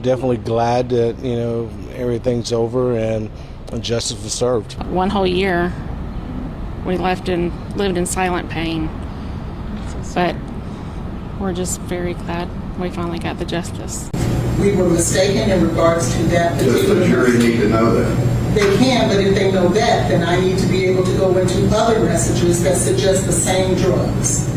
definitely glad that, everything's over and justice was served. 1 whole year we lived in silent pain, but we're just very glad we finally got the justice. We were mistaken in regards to that particular. Does the jury need to know that? They can, but if they know that, then I need to be able to go into other messages that suggest the same drugs.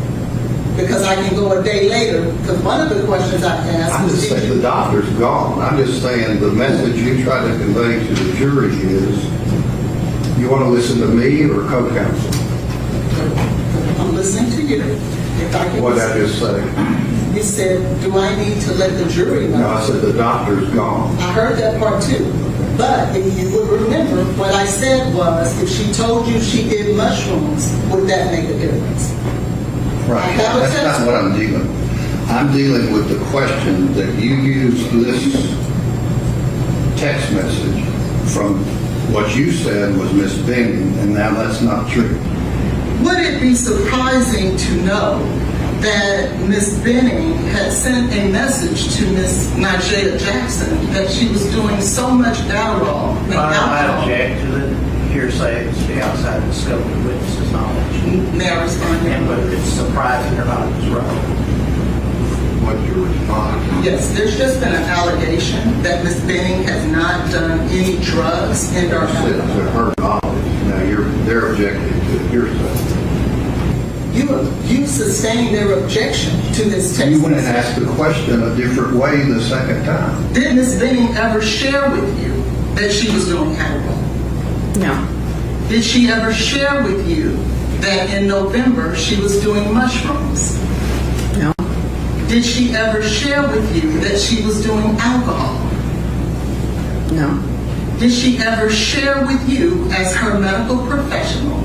Because I can go a day later, because one of the questions I asked I'm just saying the doctor's gone. I'm just saying the message you try to convey to the jury is, you want to listen to me or co-counsel? I'm listening to you. If I can What did I just say? You said, do I need to let the jury know? No, I said the doctor's gone. I heard that part too. But if you would remember, what I said was, if she told you she did mushrooms, would that make a difference? Right. That's not what I'm dealing with. I'm dealing with the question that you used this text message from what you said was Miss Benning, and now that's not true. Would it be surprising to know that Miss Benning had sent a message to Miss Najee Jackson that she was doing so much Adderall and alcohol? I object to the hearsay to be outside the scope of the witness's knowledge. May I respond? And whether it's surprising or not is relevant. What's your response? Yes, there's just been an allegation that Miss Benning has not done any drugs in her To her knowledge. Now they're objecting to the hearsay. You sustained their objection to this text. You went and asked the question a different way the second time. Did Miss Benning ever share with you that she was doing Adderall? No. Did she ever share with you that in November she was doing mushrooms? No. Did she ever share with you that she was doing alcohol? No. Did she ever share with you as her medical professional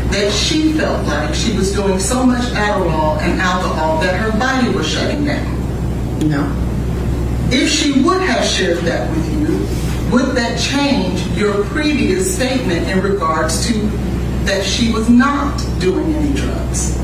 that she felt like she was doing so much Adderall and alcohol that her body was shutting down? No. If she would have shared that with you, would that change your previous statement in regards to that she was not doing any drugs?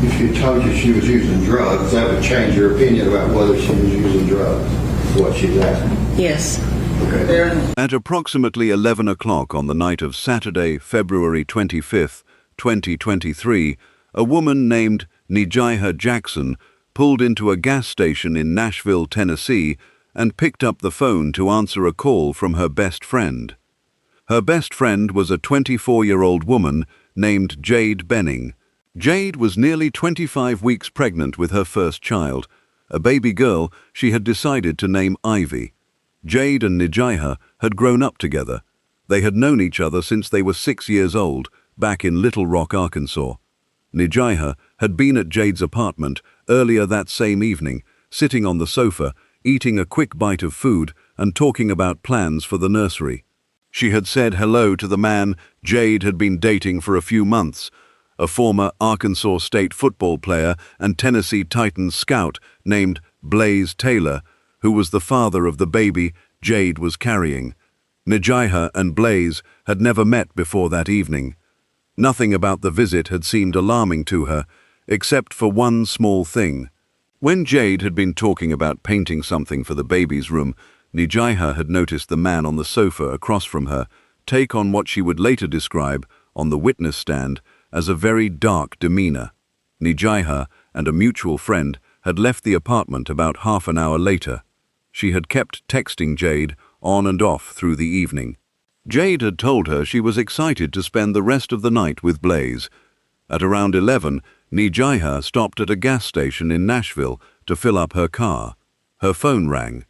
If she told you she was using drugs, that would change your opinion about whether she was using drugs. Is what she's asking. Yes. Okay. At approximately 11 o'clock on the night of Saturday, February 25th, 2023, a woman named Najee Jackson pulled into a gas station in Nashville, Tennessee, and picked up the phone to answer a call from her best friend. Her best friend was a 24-year-old woman named Jade Benning. Jade was nearly 25 weeks pregnant with her first child, a baby girl she had decided to name Ivy. Jade and Najee had grown up together. They had known each other since they were 6 years old, back in Little Rock, Arkansas. Najee had been at Jade's apartment earlier that same evening, sitting on the sofa, eating a quick bite of food and talking about plans for the nursery. She had said hello to the man Jade had been dating for a few months, a former Arkansas State football player and Tennessee Titans scout named Blaise Taylor, who was the father of the baby Jade was carrying. Najee and Blaise had never met before that evening. Nothing about the visit had seemed alarming to her, except for one small thing. When Jade had been talking about painting something for the baby's room, Najee had noticed the man on the sofa across from her take on what she would later describe, on the witness stand, as a very dark demeanor. Najee and a mutual friend had left the apartment about half an hour later. She had kept texting Jade on and off through the evening. Jade had told her she was excited to spend the rest of the night with Blaise. At around 11, Najee stopped at a gas station in Nashville to fill up her car. Her phone rang.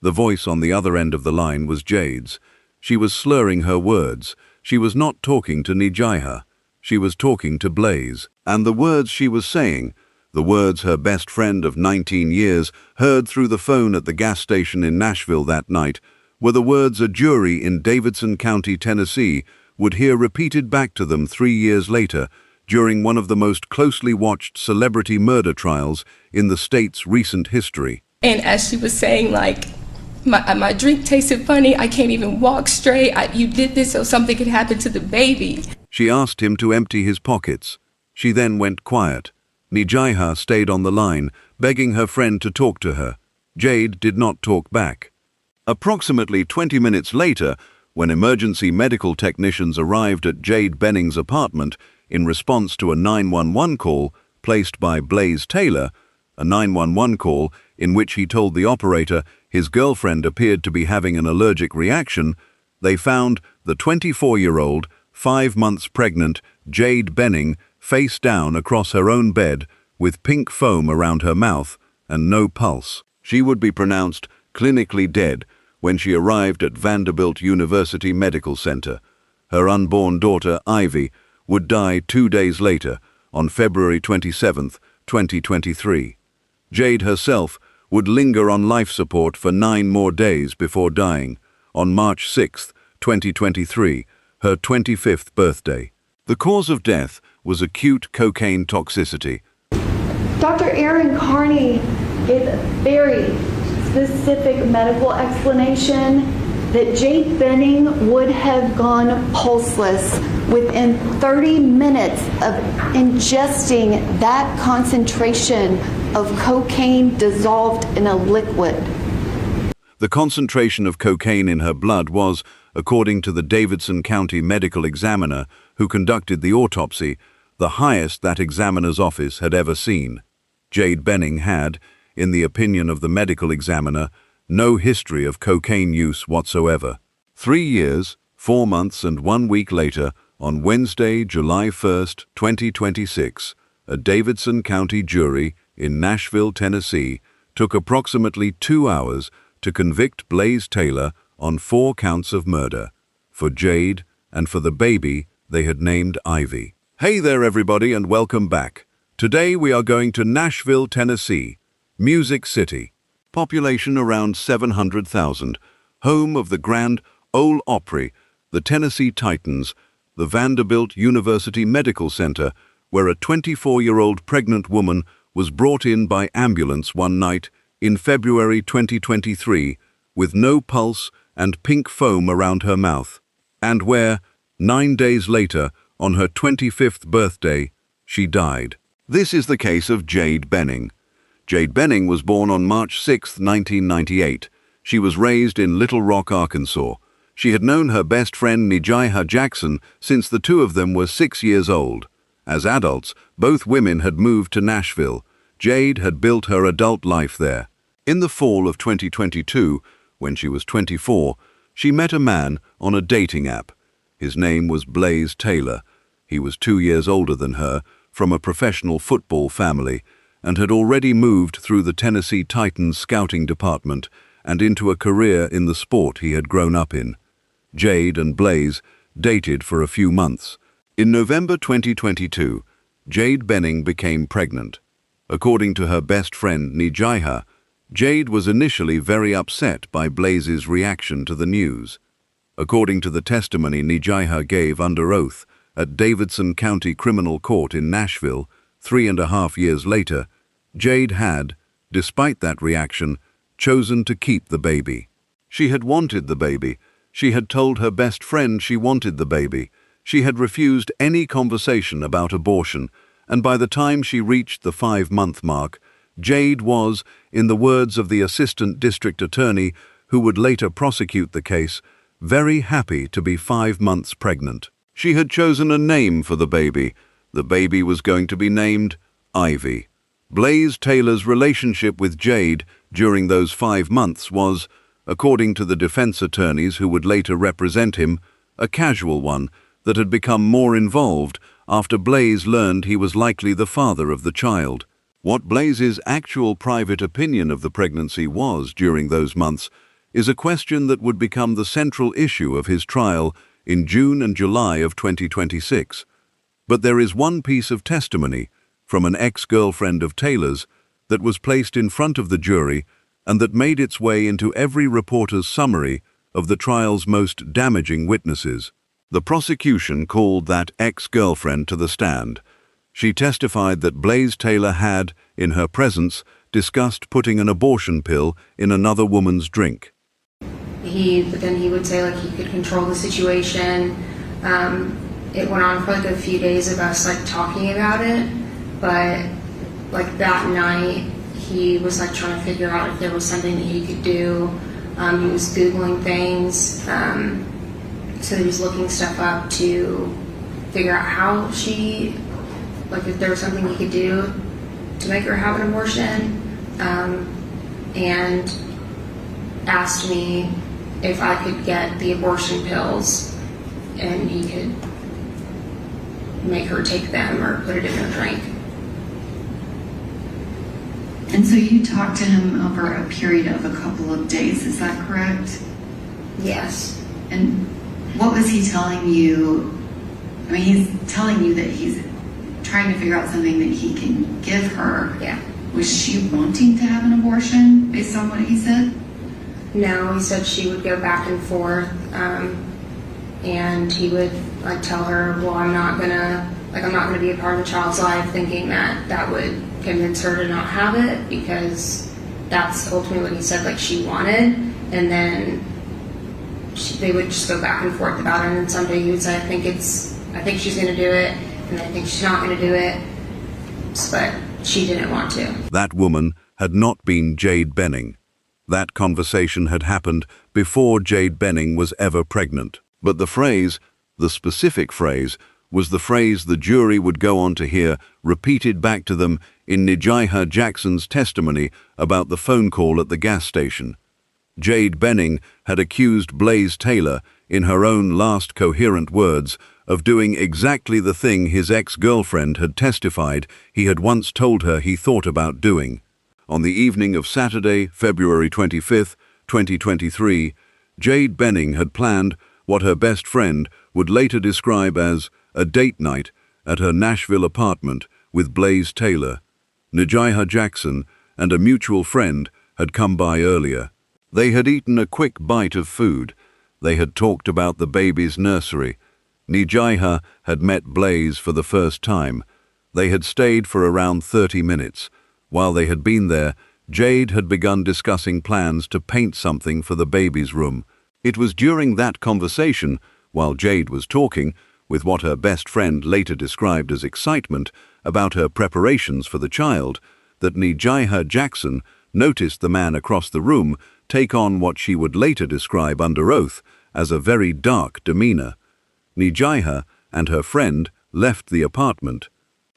The voice on the other end of the line was Jade's. She was slurring her words. She was not talking to Najee. She was talking to Blaise. And the words she was saying, the words her best friend of 19 years heard through the phone at the gas station in Nashville that night, were the words a jury in Davidson County, Tennessee, would hear repeated back to them 3 years later during one of the most closely watched celebrity murder trials in the state's recent history. And as she was saying, like, my drink tasted funny, I can't even walk straight, you did this so something could happen to the baby. She asked him to empty his pockets. She then went quiet. Nijaiha stayed on the line, begging her friend to talk to her. Jade did not talk back. Approximately 20 minutes later, when emergency medical technicians arrived at Jade Benning's apartment in response to a 911 call placed by Blaise Taylor, a 911 call in which he told the operator his girlfriend appeared to be having an allergic reaction, they found the 24-year-old, 5 months pregnant Jade Benning face down across her own bed with pink foam around her mouth and no pulse. She would be pronounced clinically dead when she arrived at Vanderbilt University Medical Center. Her unborn daughter, Ivy, would die 2 days later, on February 27, 2023. Jade herself would linger on life support for 9 more days before dying, on March 6, 2023, her 25th birthday. The cause of death was acute cocaine toxicity. Dr. Aaron Carney gave a very specific medical explanation that Jade Benning would have gone pulseless within 30 minutes of ingesting that concentration of cocaine dissolved in a liquid. The concentration of cocaine in her blood was, according to the Davidson County medical examiner who conducted the autopsy, the highest that examiner's office had ever seen. Jade Benning had, in the opinion of the medical examiner, no history of cocaine use whatsoever. 3 years, 4 months and 1 week later, on Wednesday, July 1, 2026, a Davidson County jury in Nashville, Tennessee, took approximately 2 hours to convict Blaise Taylor on 4 counts of murder, for Jade and for the baby they had named Ivy. Hey there everybody and welcome back. Today we are going to Nashville, Tennessee, Music City, population around 700,000, home of the Grand Ole Opry, the Tennessee Titans, the Vanderbilt University Medical Center, where a 24-year-old pregnant woman was brought in by ambulance one night in February 2023 with no pulse and pink foam around her mouth, and where, 9 days later, on her 25th birthday, she died. This is the case of Jade Benning. Jade Benning was born on March 6, 1998. She was raised in Little Rock, Arkansas. She had known her best friend Nijaiha Jackson since the two of them were 6 years old. As adults, both women had moved to Nashville. Jade had built her adult life there. In the fall of 2022, when she was 24, she met a man on a dating app. His name was Blaise Taylor. He was 2 years older than her, from a professional football family, and had already moved through the Tennessee Titans scouting department and into a career in the sport he had grown up in. Jade and Blaise dated for a few months. In November 2022, Jade Benning became pregnant. According to her best friend Nijaiha, Jade was initially very upset by Blaise's reaction to the news. According to the testimony Nijaiha gave under oath at Davidson County Criminal Court in Nashville 3.5 years later, Jade had, despite that reaction, chosen to keep the baby. She had wanted the baby. She had told her best friend she wanted the baby. She had refused any conversation about abortion, and by the time she reached the 5-month mark, Jade was, in the words of the assistant district attorney who would later prosecute the case, very happy to be 5 months pregnant. She had chosen a name for the baby. The baby was going to be named Ivy. Blaise Taylor's relationship with Jade during those 5 months was, according to the defense attorneys who would later represent him, a casual one that had become more involved after Blaise learned he was likely the father of the child. What Blaise's actual private opinion of the pregnancy was during those months is a question that would become the central issue of his trial in June and July of 2026. But there is one piece of testimony from an ex-girlfriend of Taylor's that was placed in front of the jury and that made its way into every reporter's summary of the trial's most damaging witnesses. The prosecution called that ex-girlfriend to the stand. She testified that Blaise Taylor had, in her presence, discussed putting an abortion pill in another woman's drink. Then he would say he could control the situation. It went on for a few days of us talking about it, but like that night, he was like trying to figure out if there was something that he could do. He was Googling things. So he was looking stuff up to figure out how she, like if there was something he could do to make her have an abortion. And asked me if I could get the abortion pills and he could make her take them or put it in her drink. And so you talked to him over a period of a couple of days, is that correct? Yes. And what was he telling you? I mean, he's telling you that he's trying to figure out something that he can give her. Yeah. Was she wanting to have an abortion based on what he said? No, he said she would go back and forth, and he would like tell her, well, I'm not gonna be a part of the child's life, thinking that would convince her to not have it, because that's ultimately what he said, like she wanted. And then they would just go back and forth about it, and then someday he would say, I think she's gonna do it, and I think she's not gonna do it, but she didn't want to. That woman had not been Jade Benning. That conversation had happened before Jade Benning was ever pregnant. But the specific phrase, was the phrase the jury would go on to hear repeated back to them in Nijaiha Jackson's testimony about the phone call at the gas station. Jade Benning had accused Blaise Taylor, in her own last coherent words, of doing exactly the thing his ex-girlfriend had testified he had once told her he thought about doing. On the evening of Saturday, February 25, 2023, Jade Benning had planned what her best friend would later describe as a date night at her Nashville apartment with Blaise Taylor. Nijaiha Jackson and a mutual friend had come by earlier. They had eaten a quick bite of food. They had talked about the baby's nursery. Nijaiha had met Blaise for the first time. They had stayed for around 30 minutes. While they had been there, Jade had begun discussing plans to paint something for the baby's room. It was during that conversation, while Jade was talking, with what her best friend later described as excitement about her preparations for the child, that Nijaiha Jackson noticed the man across the room take on what she would later describe under oath as a very dark demeanor. Nijaiha and her friend left the apartment.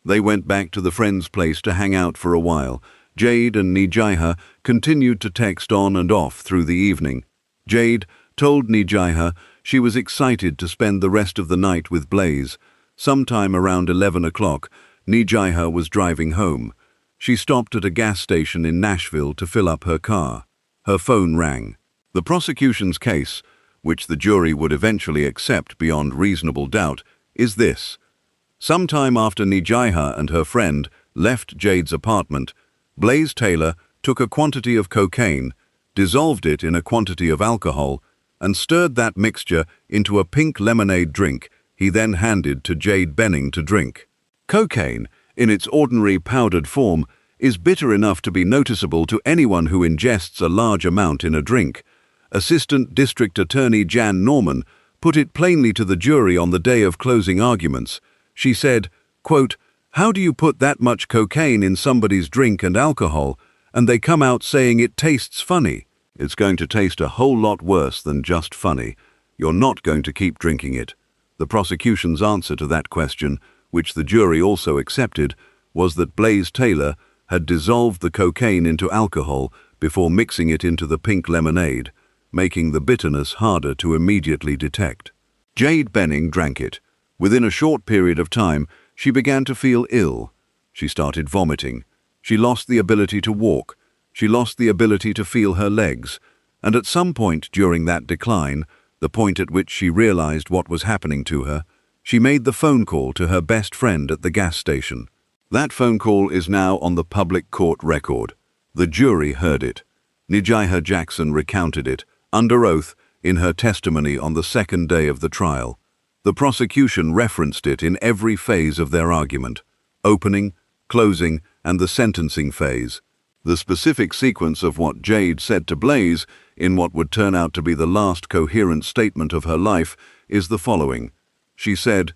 They went back to the friend's place to hang out for a while. Jade and Nijaiha continued to text on and off through the evening. Jade told Nijaiha she was excited to spend the rest of the night with Blaise. Sometime around 11 o'clock, Nijaiha was driving home. She stopped at a gas station in Nashville to fill up her car. Her phone rang. The prosecution's case, which the jury would eventually accept beyond reasonable doubt, is this. Sometime after Nijaiha and her friend left Jade's apartment, Blaise Taylor took a quantity of cocaine, dissolved it in a quantity of alcohol, and stirred that mixture into a pink lemonade drink he then handed to Jade Benning to drink. Cocaine, in its ordinary powdered form, is bitter enough to be noticeable to anyone who ingests a large amount in a drink. Assistant District Attorney Jan Norman put it plainly to the jury on the day of closing arguments. She said, quote, "How do you put that much cocaine in somebody's drink and alcohol, and they come out saying it tastes funny? It's going to taste a whole lot worse than just funny. You're not going to keep drinking it." The prosecution's answer to that question, which the jury also accepted, was that Blaise Taylor had dissolved the cocaine into alcohol before mixing it into the pink lemonade, making the bitterness harder to immediately detect. Jade Benning drank it. Within a short period of time, she began to feel ill. She started vomiting. She lost the ability to walk. She lost the ability to feel her legs. And at some point during that decline, the point at which she realized what was happening to her, she made the phone call to her best friend at the gas station. That phone call is now on the public court record. The jury heard it. Nijaiha Jackson recounted it, under oath, in her testimony on the second day of the trial. The prosecution referenced it in every phase of their argument: opening, closing, and the sentencing phase. The specific sequence of what Jade said to Blaise, in what would turn out to be the last coherent statement of her life, is the following. She said,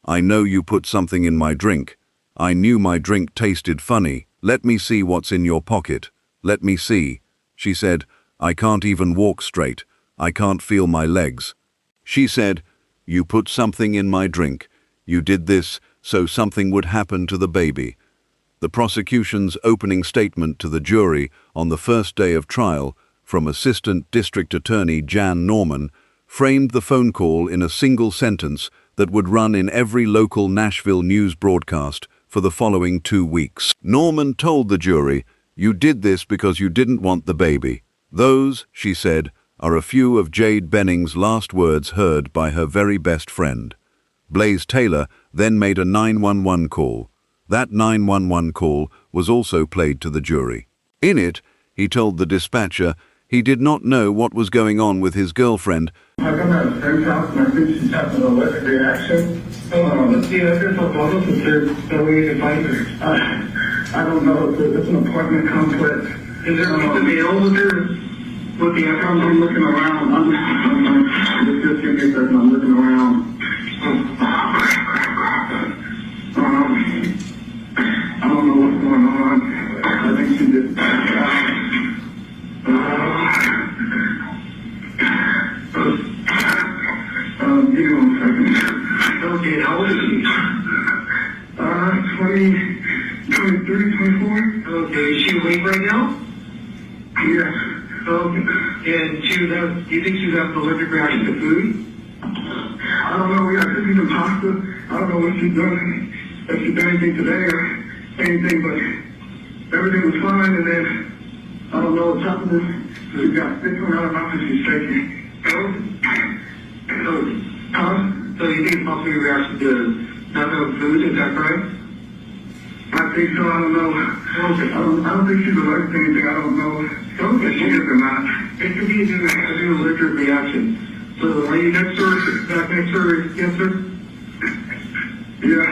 "I know you put something in my drink. I knew my drink tasted funny, "Let me see what's in your pocket. Let me see." She said, "I can't even walk straight. I can't feel my legs." She said, "You put something in my drink. You did this so something would happen to the baby." The prosecution's opening statement to the jury on the first day of trial from Assistant District Attorney Jan Norman framed the phone call in a single sentence that would run in every local Nashville news broadcast for the following 2 weeks. Norman told the jury, "You did this because you didn't want the baby." Those, she said, are a few of Jade Benning's last words heard by her very best friend. Blaise Taylor then made a 911 call. That 911 call was also played to the jury. In it, he told the dispatcher he did not know what was going on with his girlfriend. I got a friend's house and I think she's having an allergic reaction. Let's see, I guess I'll go to the way to find her. I don't know, it's an apartment complex. Is there a mail with her? With the account, I'm looking around. Just give me a second, I'm looking around. I don't know what's going on. I think she just give me 1 second. Okay, how old is she? 23, 24. Okay, is she awake right now? Yes. Okay. And do you think she's having an allergic reaction to food? I don't know. We got cookies and pasta. I don't know what she's done. If she's done anything today or anything, but everything was fine. And then I don't know what's happening. She got spit coming out of her mouth and she's shaking. So you think it's possibly a reaction to not having food? Is that correct? I think so. I don't know. Okay. I don't think she's allergic to anything. I don't know. Okay. She is or not. It could be an allergic reaction. So are you next to her? Back next to her? Yes, sir? Yeah.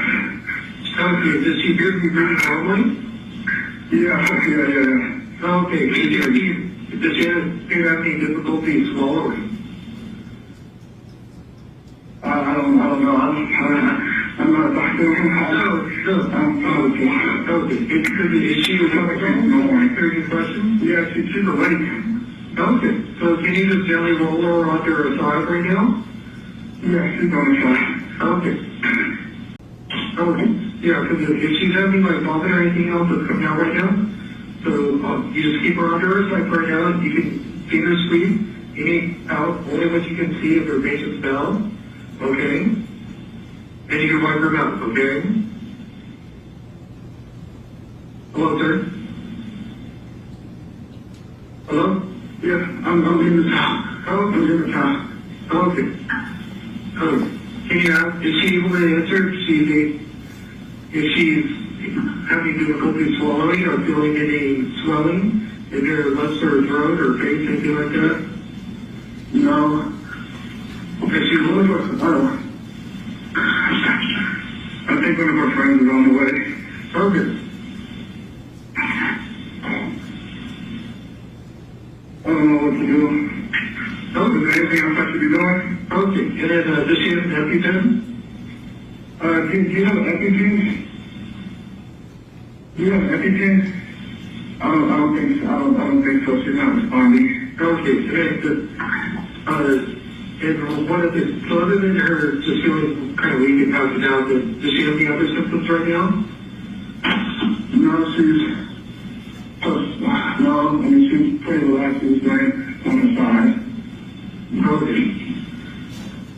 Okay. Does she appear to be breathing normally? Yeah. Okay. Does she have any difficulty swallowing? I don't know. I'm not a doctor. Okay. Is she any questions? Yeah, she's awake. Okay. So can you just gently roll her onto her side right now? Yeah, she's on the side. Okay. Yeah, because if she's having like vomit or anything else that's coming out right now, so you just keep her onto her side right now. You can finger squeeze in out only what you can see of her patient's bowel. Okay? And you can wipe her mouth, okay? Hello, sir? Hello? Yes, I'm in the top. Oh, I'm in the top. Okay. Can you ask, is she able to answer if she's having difficulty swallowing or feeling any swelling in her lips or her throat or face, anything like that? No. Okay, she's looking for some water. I think one of our friends is on the way. Okay. I don't know what to do. Oh, is there anything else I should be doing? Okay. And then, does she have an EpiPen? Do you have an EpiPen? Do you have an EpiPen? I don't think so. I don't think so. She's not responding. Okay. And what is it? So other than her just feeling kind of weak and passing out, does she have any other symptoms right now? No, she's pretty relaxed. She's laying on the side.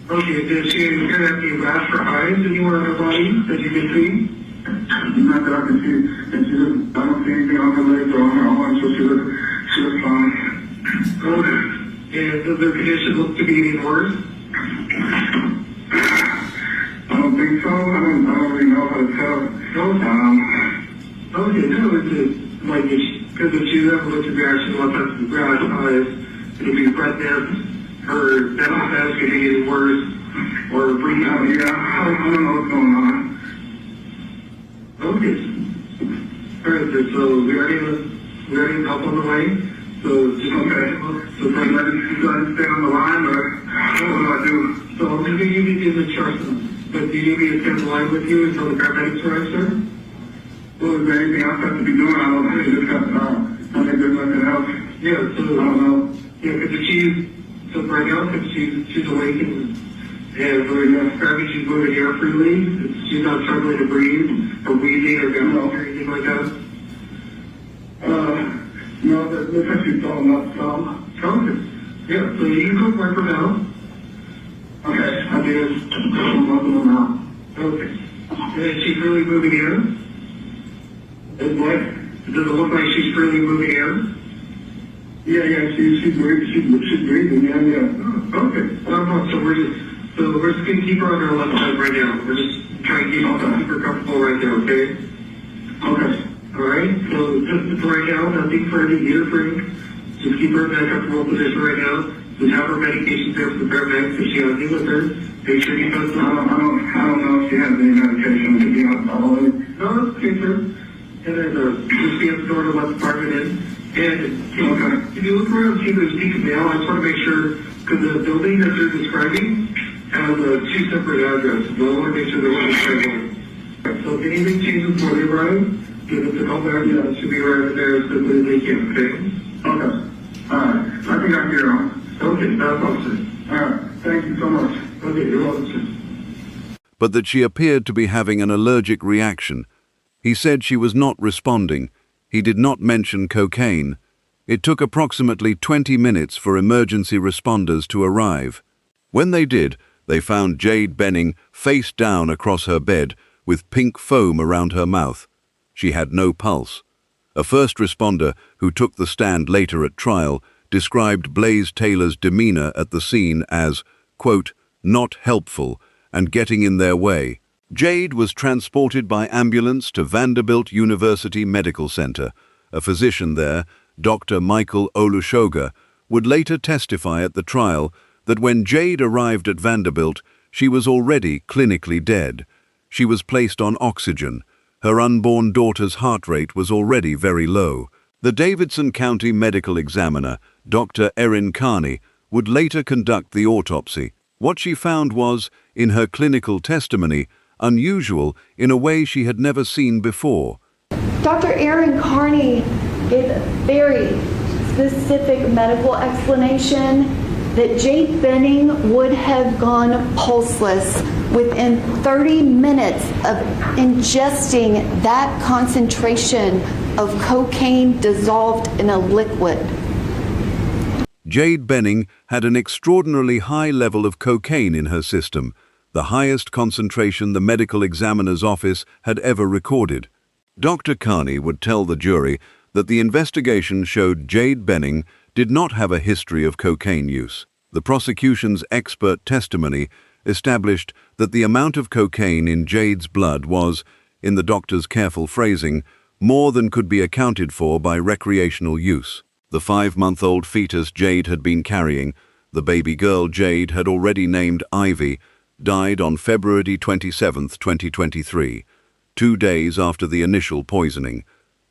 Okay, does she appear to have any rash or eyes anywhere on her body that you can see? Not that I can see. And I don't see anything on her legs or on her arms, so she looks fine. Okay. And does their condition look to be any worse? I don't think so. I don't really know how to tell. Okay, no, it's just like because if she has a allergic reaction to what's up to the rash, eyes, it'll be breathless. Her dental test could be getting worse, or breathing out. Yeah, I don't know what's going on. Okay. All right, so we already help on the way. So just okay. So can I let you go and stay on the line, or what do I do? So I'm going to give you the instructions, but do you need me to stay on the line with you until the paramedics arrive, sir? Well, is there anything else I have to be doing? I don't know. They just got, I think there's nothing else. Yeah, so, I don't know. Yeah, because so right now, since she's awake and really scrappy, she's moving air freely. She's not struggling to breathe or wheezing or gasping or anything like that. No, that looks like she's throwing up some. Okay. Yeah, so you can cook right for now. Okay, I did. I'm working them out. Okay. And she's really moving air? And what? Does it look like she's freely moving air? Yeah, she's breathing, yeah. Oh, okay. So we're just gonna keep her on her left side right now. We're just trying to keep her comfortable right there, okay? Okay. Alright, so just for right now, nothing for any ear frame. Just keep her in that comfortable position right now. Just have her medication there for the paramedics if she has any with her. Make sure you put some. I don't know if she has any medication to be on all of it. No, that's okay, sir. And then just be at the door to let the department in. And if you look around and see there's peak mail, I just want to make sure, because the building that you're describing has two separate addresses. So I want to make sure they're one described. So if anything changes before they arrive, give us a call back. Yeah, it should be right there as quickly as they can, okay? Okay. All right. I think I'm here on. Okay, that's all, sir. All right. Thank you so much. Okay, you're welcome, sir. But that she appeared to be having an allergic reaction. He said she was not responding. He did not mention cocaine. It took approximately 20 minutes for emergency responders to arrive. When they did, they found Jade Benning face down across her bed with pink foam around her mouth. She had no pulse. A first responder who took the stand later at trial described Blaise Taylor's demeanor at the scene as, quote, not helpful and getting in their way. Jade was transported by ambulance to Vanderbilt University Medical Center. A physician there, Dr. Michael Olushoga, would later testify at the trial that when Jade arrived at Vanderbilt, she was already clinically dead. She was placed on oxygen. Her unborn daughter's heart rate was already very low. The Davidson County medical examiner, Dr. Erin Carney, would later conduct the autopsy. What she found was, in her clinical testimony, unusual in a way she had never seen before. Dr. Erin Carney gave a very specific medical explanation that Jade Benning would have gone pulseless within 30 minutes of ingesting that concentration of cocaine dissolved in a liquid. Jade Benning had an extraordinarily high level of cocaine in her system, the highest concentration the medical examiner's office had ever recorded. Dr. Carney would tell the jury that the investigation showed Jade Benning did not have a history of cocaine use. The prosecution's expert testimony established that the amount of cocaine in Jade's blood was, in the doctor's careful phrasing, more than could be accounted for by recreational use. The 5-month-old fetus Jade had been carrying, the baby girl Jade had already named Ivy, died on February 27, 2023, 2 days after the initial poisoning.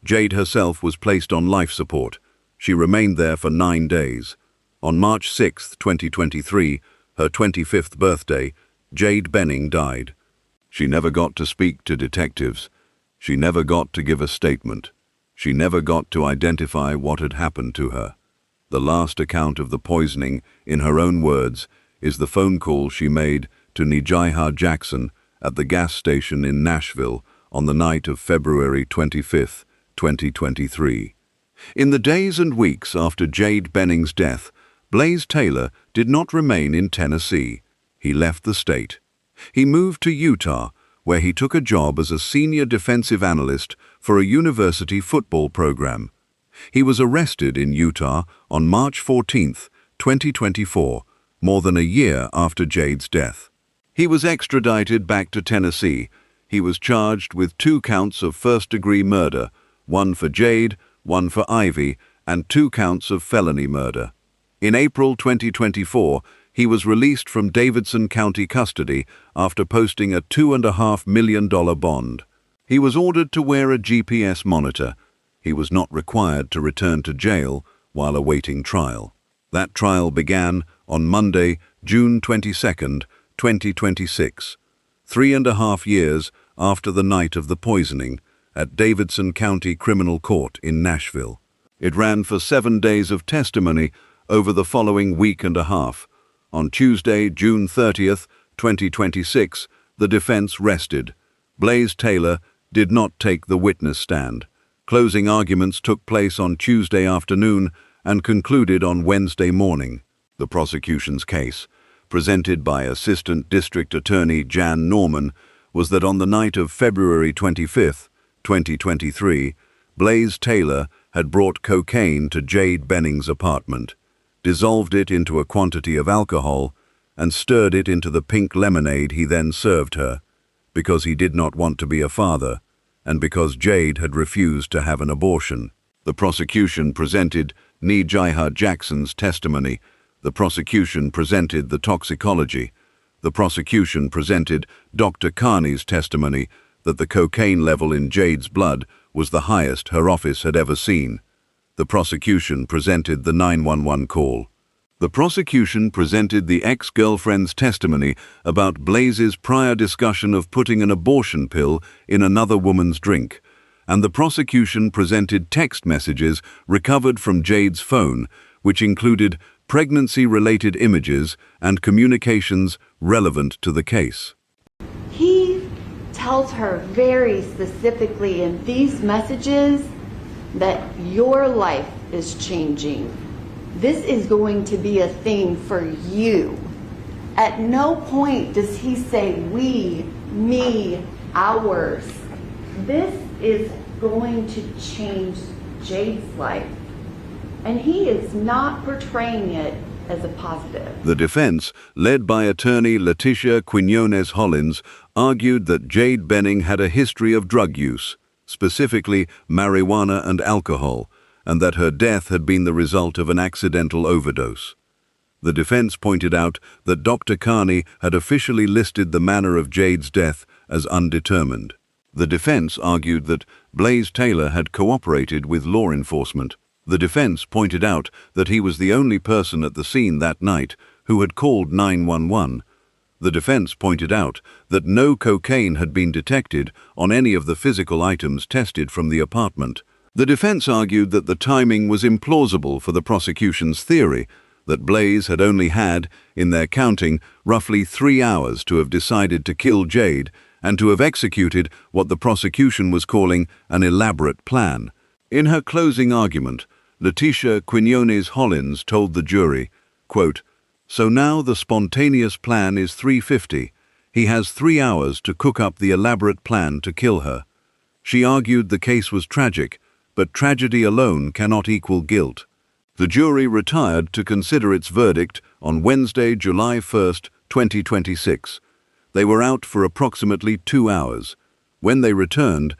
Jade herself was placed on life support. She remained there for 9 days. On March 6, 2023, her 25th birthday, Jade Benning died. She never got to speak to detectives. She never got to give a statement. She never got to identify what had happened to her. The last account of the poisoning, in her own words, is the phone call she made to Nijaiha Jackson at the gas station in Nashville on the night of February 25, 2023. In the days and weeks after Jade Benning's death, Blaise Taylor did not remain in Tennessee. He left the state. He moved to Utah, where he took a job as a senior defensive analyst for a university football program. He was arrested in Utah on March 14, 2024, more than a year after Jade's death. He was extradited back to Tennessee. He was charged with 2 counts of first-degree murder, 1 for Jade, 1 for Ivy, and 2 counts of felony murder. In April 2024, he was released from Davidson County custody after posting a $2.5 million bond. He was ordered to wear a GPS monitor. He was not required to return to jail while awaiting trial. That trial began on Monday, June 22, 2026, 3.5 years after the night of the poisoning, at Davidson County Criminal Court in Nashville. It ran for 7 days of testimony over the following week and a half. On Tuesday, June 30th, 2026, the defense rested. Blaise Taylor did not take the witness stand. Closing arguments took place on Tuesday afternoon and concluded on Wednesday morning. The prosecution's case, presented by Assistant District Attorney Jan Norman, was that on the night of February 25th, 2023, Blaise Taylor had brought cocaine to Jade Benning's apartment, dissolved it into a quantity of alcohol, and stirred it into the pink lemonade he then served her, because he did not want to be a father, and because Jade had refused to have an abortion. The prosecution presented Nashville Jackson's testimony. The prosecution presented the toxicology. The prosecution presented Dr. Carney's testimony that the cocaine level in Jade's blood was the highest her office had ever seen. The prosecution presented the 911 call. The prosecution presented the ex-girlfriend's testimony about Blaise's prior discussion of putting an abortion pill in another woman's drink, and the prosecution presented text messages recovered from Jade's phone, which included pregnancy-related images and communications relevant to the case. He tells her very specifically in these messages that your life is changing. This is going to be a thing for you. At no point does he say we, me, ours. This is going to change Jade's life. And he is not portraying it as a positive. The defense, led by attorney Leticia Quinones-Hollins, argued that Jade Benning had a history of drug use, specifically marijuana and alcohol, and that her death had been the result of an accidental overdose. The defense pointed out that Dr. Carney had officially listed the manner of Jade's death as undetermined. The defense argued that Blaise Taylor had cooperated with law enforcement. The defense pointed out that he was the only person at the scene that night who had called 911. The defense pointed out that no cocaine had been detected on any of the physical items tested from the apartment. The defense argued that the timing was implausible for the prosecution's theory, that Blaise had only had, in their counting, roughly 3 hours to have decided to kill Jade and to have executed what the prosecution was calling an elaborate plan. In her closing argument, Leticia Quinones-Hollins told the jury, quote, "So now the spontaneous plan is 3:50. He has 3 hours to cook up the elaborate plan to kill her." She argued the case was tragic, but tragedy alone cannot equal guilt. The jury retired to consider its verdict on Wednesday, July 1st, 2026. They were out for approximately 2 hours. When they returned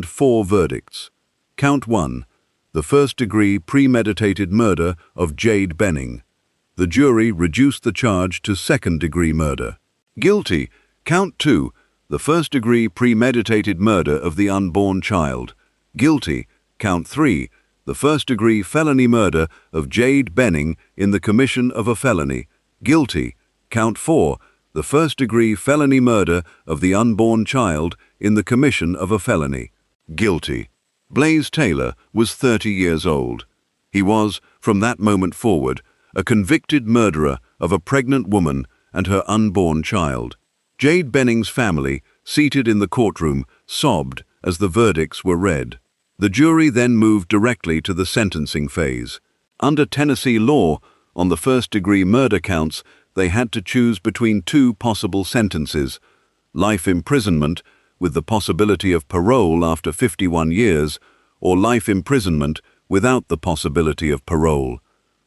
4 verdicts. Count 1, the first-degree premeditated murder of Jade Benning. The jury reduced the charge to second-degree murder. Guilty. Count 2, the first-degree premeditated murder of the unborn child. Guilty. Count 3, the first-degree felony murder of Jade Benning in the commission of a felony. Guilty. Count 4, the first-degree felony murder of the unborn child in the commission of a felony. Guilty. Blaise Taylor was 30 years old. He was, from that moment forward, a convicted murderer of a pregnant woman and her unborn child. Jade Benning's family, seated in the courtroom, sobbed as the verdicts were read. The jury then moved directly to the sentencing phase. Under Tennessee law, on the first-degree murder counts, they had to choose between 2 possible sentences: life imprisonment, with the possibility of parole after 51 years, or life imprisonment without the possibility of parole.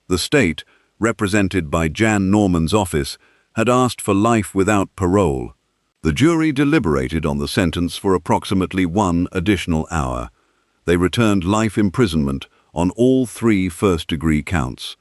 The state, represented by Jan Norman's office, had asked for life without parole. The jury deliberated on the sentence for approximately 1 additional hour. They returned life imprisonment on all 3 first-degree counts,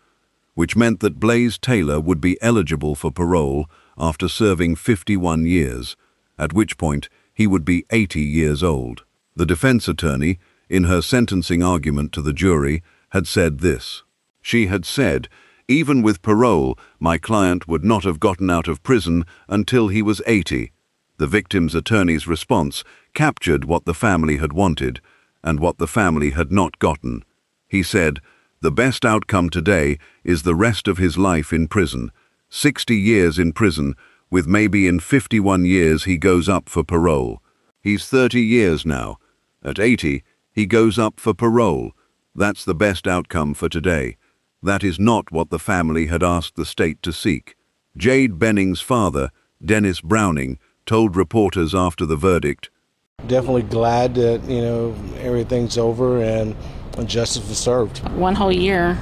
which meant that Blaise Taylor would be eligible for parole after serving 51 years, at which point he would be 80 years old. The defense attorney, in her sentencing argument to the jury, had said this. She had said, "Even with parole, my client would not have gotten out of prison until he was 80. The victim's attorney's response captured what the family had wanted and what the family had not gotten. He said, "The best outcome today is the rest of his life in prison, 60 years in prison, with maybe in 51 years he goes up for parole. He's 30 years now. At 80, he goes up for parole. That's the best outcome for today." That is not what the family had asked the state to seek. Jade Benning's father, Dennis Browning, told reporters after the verdict, Definitely glad that, everything's over and justice was served. 1 whole year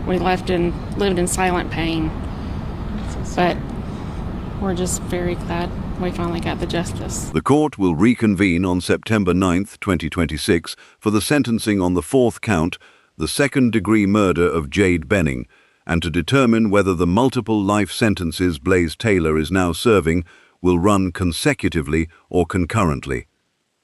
we lived in silent pain, but we're just very glad we finally got the justice. The court will reconvene on September 9th, 2026 for the sentencing on the 4th count, the second-degree murder of Jade Benning, and to determine whether the multiple life sentences Blaise Taylor is now serving will run consecutively or concurrently.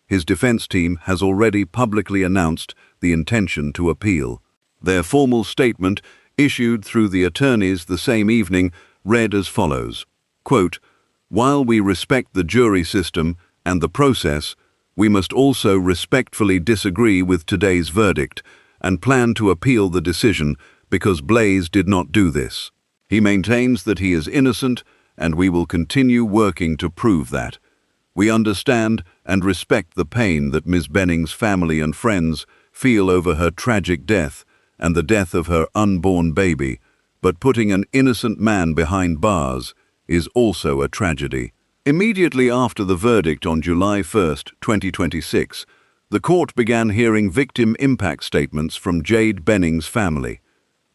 His defense team has already publicly announced the intention to appeal. Their formal statement, issued through the attorneys the same evening, read as follows, quote, "While we respect the jury system and the process, we must also respectfully disagree with today's verdict and plan to appeal the decision because Blaise did not do this. He maintains that he is innocent, and we will continue working to prove that. We understand and respect the pain that Ms. Benning's family and friends feel over her tragic death and the death of her unborn baby, but putting an innocent man behind bars is also a tragedy." Immediately after the verdict on July 1st, 2026, the court began hearing victim impact statements from Jade Benning's family.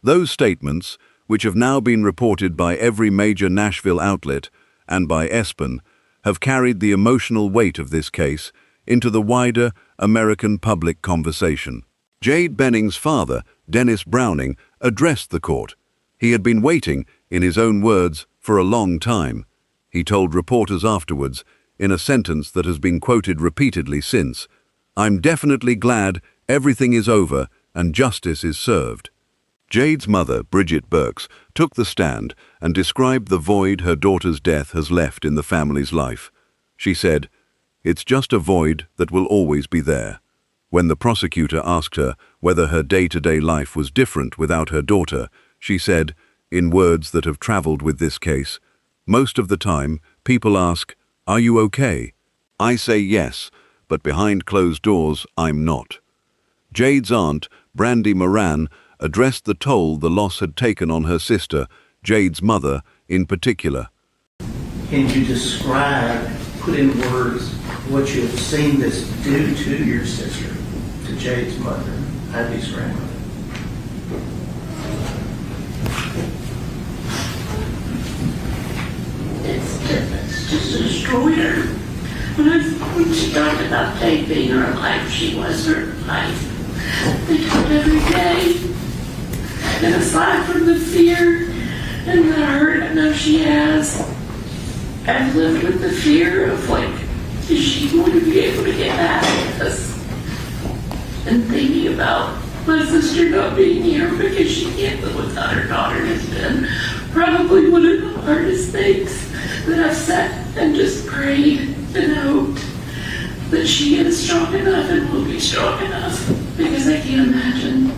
Those statements, which have now been reported by every major Nashville outlet and by ESPN, have carried the emotional weight of this case into the wider American public conversation. Jade Benning's father, Dennis Browning, addressed the court. He had been waiting, in his own words, for a long time. He told reporters afterwards, in a sentence that has been quoted repeatedly since, "I'm definitely glad everything is over and justice is served." Jade's mother, Bridget Burks, took the stand and described the void her daughter's death has left in the family's life. She said, "It's just a void that will always be there." When the prosecutor asked her whether her day-to-day life was different without her daughter, she said, in words that have traveled with this case, "Most of the time, people ask, 'Are you okay?' I say yes, but behind closed doors, I'm not." Jade's aunt, Brandy Moran, addressed the toll the loss had taken on her sister, Jade's mother, in particular. Can you describe, put in words, what you have seen this do to your sister, to Jade's mother, Abby's grandmother? It's just destroyed her. When she talked about Jade being her life, she was her life. They talked every day. And aside from the fear and the hurt I know she has, I've lived with the fear of, is she going to be able to get back with us? And thinking about my sister not being here because she can't live without her daughter has been probably one of the hardest things that I've sat and just prayed and hoped that she is strong enough and will be strong enough, because I can't imagine.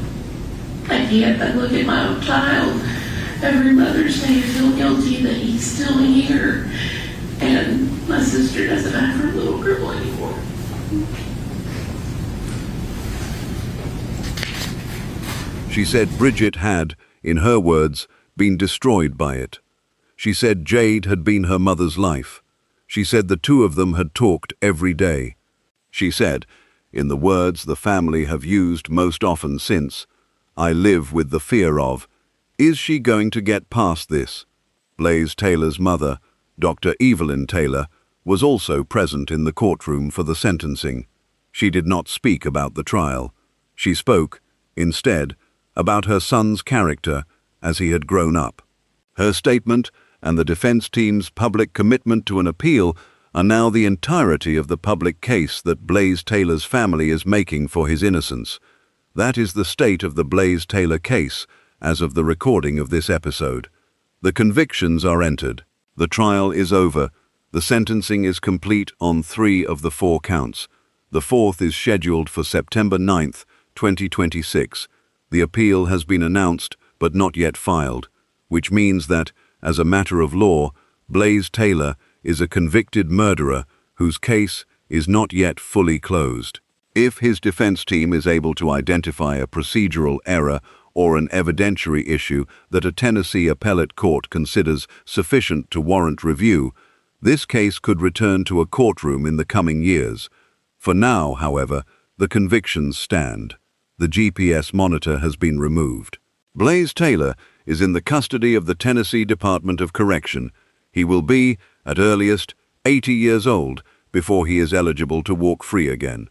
I can't look at my own child every Mother's Day feel guilty that he's still here, and my sister doesn't have her little girl anymore. She said Bridget had, in her words, been destroyed by it. She said Jade had been her mother's life. She said the two of them had talked every day. She said, in the words the family have used most often since, "I live with the fear of, is she going to get past this?" Blaise Taylor's mother, Dr. Evelyn Taylor, was also present in the courtroom for the sentencing. She did not speak about the trial. She spoke, instead, about her son's character as he had grown up. Her statement and the defense team's public commitment to an appeal are now the entirety of the public case that Blaise Taylor's family is making for his innocence. That is the state of the Blaise Taylor case as of the recording of this episode. The convictions are entered. The trial is over. The sentencing is complete on 3 of the 4 counts. The 4th is scheduled for September 9th, 2026. The appeal has been announced but not yet filed, which means that, as a matter of law, Blaise Taylor is a convicted murderer whose case is not yet fully closed. If his defense team is able to identify a procedural error or an evidentiary issue that a Tennessee appellate court considers sufficient to warrant review, this case could return to a courtroom in the coming years. For now, however, the convictions stand. The GPS monitor has been removed. Blaise Taylor is in the custody of the Tennessee Department of Correction. He will be, at earliest, 80 years old before he is eligible to walk free again.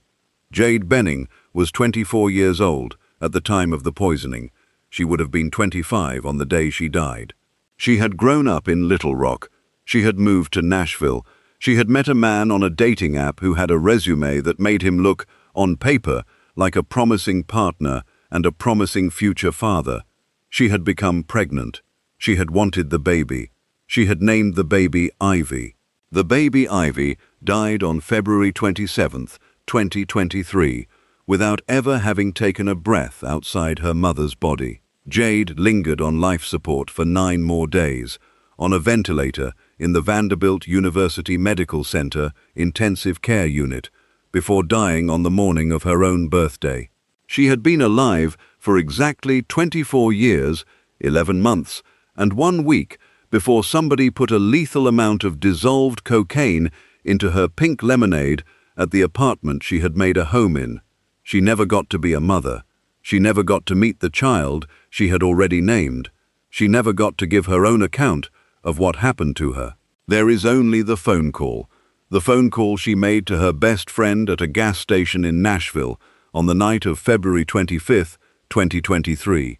Jade Benning was 24 years old at the time of the poisoning. She would have been 25 on the day she died. She had grown up in Little Rock. She had moved to Nashville. She had met a man on a dating app who had a resume that made him look, on paper, like a promising partner and a promising future father. She had become pregnant. She had wanted the baby. She had named the baby Ivy. The baby Ivy died on February 27th, 2023, without ever having taken a breath outside her mother's body. Jade lingered on life support for 9 more days, on a ventilator in the Vanderbilt University Medical Center intensive care unit, before dying on the morning of her own birthday. She had been alive for exactly 24 years, 11 months, and 1 week before somebody put a lethal amount of dissolved cocaine into her pink lemonade at the apartment she had made a home in. She never got to be a mother. She never got to meet the child she had already named. She never got to give her own account of what happened to her. There is only the phone call she made to her best friend at a gas station in Nashville on the night of February 25th, 2023.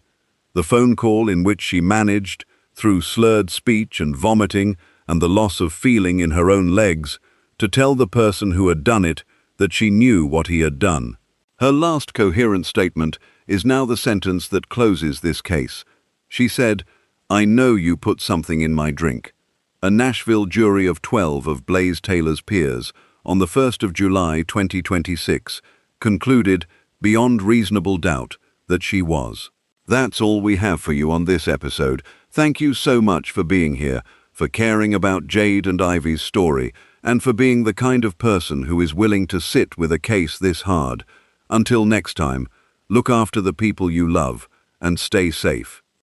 The phone call in which she managed, through slurred speech and vomiting and the loss of feeling in her own legs, to tell the person who had done it that she knew what he had done. Her last coherent statement is now the sentence that closes this case. She said, "I know you put something in my drink." A Nashville jury of 12 of Blaise Taylor's peers, on the 1st of July 2026, concluded, beyond reasonable doubt, that she was. That's all we have for you on this episode. Thank you so much for being here, for caring about Jade and Ivy's story, and for being the kind of person who is willing to sit with a case this hard. Until next time, look after the people you love and stay safe.